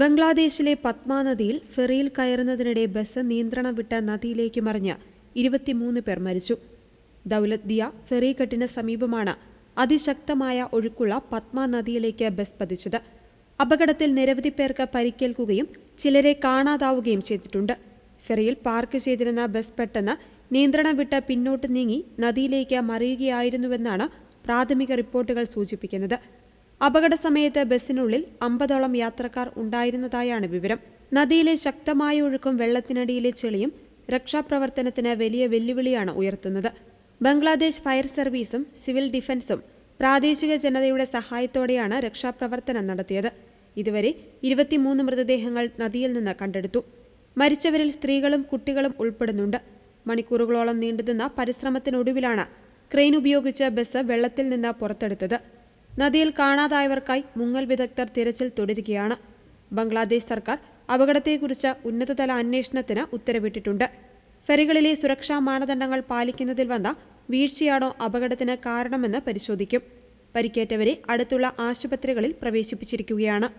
ബംഗ്ലാദേശിലെ പത്മ നദിയിൽ ഫെറിയിൽ കയറുന്നതിനിടെ ബസ് നിയന്ത്രണം വിട്ട നദിയിലേക്ക് മറിഞ്ഞ് 23 പേർ മരിച്ചു. ദൗലത് ദിയ ഫെറിക്കെട്ടിന് സമീപമാണ് അതിശക്തമായ ഒഴുക്കുള്ള പത്മ നദിയിലേക്ക് ബസ് പതിച്ചത്. അപകടത്തിൽ നിരവധി പേർക്ക് പരിക്കേൽക്കുകയും ചിലരെ കാണാതാവുകയും ചെയ്തിട്ടുണ്ട്. ഫെറിയിൽ പാർക്ക് ചെയ്തിരുന്ന ബസ് പെട്ടെന്ന് നിയന്ത്രണം വിട്ട് പിന്നോട്ട് നീങ്ങി നദിയിലേക്ക് മറിയുകയായിരുന്നുവെന്നാണ് പ്രാഥമിക റിപ്പോർട്ടുകൾ സൂചിപ്പിക്കുന്നത്. അപകട സമയത്ത് ബസ്സിനുള്ളിൽ 50ഓളം യാത്രക്കാർ ഉണ്ടായിരുന്നതായാണ് വിവരം. നദിയിലെ ശക്തമായ ഒഴുക്കും വെള്ളത്തിനടിയിലെ ചെളിയും രക്ഷാപ്രവർത്തനത്തിന് വലിയ വെല്ലുവിളിയാണ് ഉയർത്തുന്നത്. ബംഗ്ലാദേശ് ഫയർ സർവീസും സിവിൽ ഡിഫൻസും പ്രാദേശിക ജനതയുടെ സഹായത്തോടെയാണ് രക്ഷാപ്രവർത്തനം നടത്തിയത്. ഇതുവരെ 23 മൃതദേഹങ്ങൾ നദിയിൽ നിന്ന് കണ്ടെടുത്തു. മരിച്ചവരിൽ സ്ത്രീകളും കുട്ടികളും ഉൾപ്പെടുന്നുണ്ട്. മണിക്കൂറുകളോളം നീണ്ടുനിന്ന പരിശ്രമത്തിനൊടുവിലാണ് ക്രെയിൻ ഉപയോഗിച്ച് ബസ് വെള്ളത്തിൽ നിന്ന് പുറത്തെടുത്തത്. നദിയിൽ കാണാതായവർക്കായി മുങ്ങൽ വിദഗ്ധർ തിരച്ചിൽ തുടരുകയാണ്. ബംഗ്ലാദേശ് സർക്കാർ അപകടത്തെക്കുറിച്ച് ഉന്നതതല അന്വേഷണത്തിന് ഉത്തരവിട്ടിട്ടുണ്ട്. ഫെറികളിലെ സുരക്ഷാ മാനദണ്ഡങ്ങൾ പാലിക്കുന്നതിൽ വന്ന വീഴ്ചയാണോ അപകടത്തിന് കാരണമെന്ന് പരിശോധിക്കും. പരിക്കേറ്റവരെ അടുത്തുള്ള ആശുപത്രികളിൽ പ്രവേശിപ്പിച്ചിരിക്കുകയാണ്.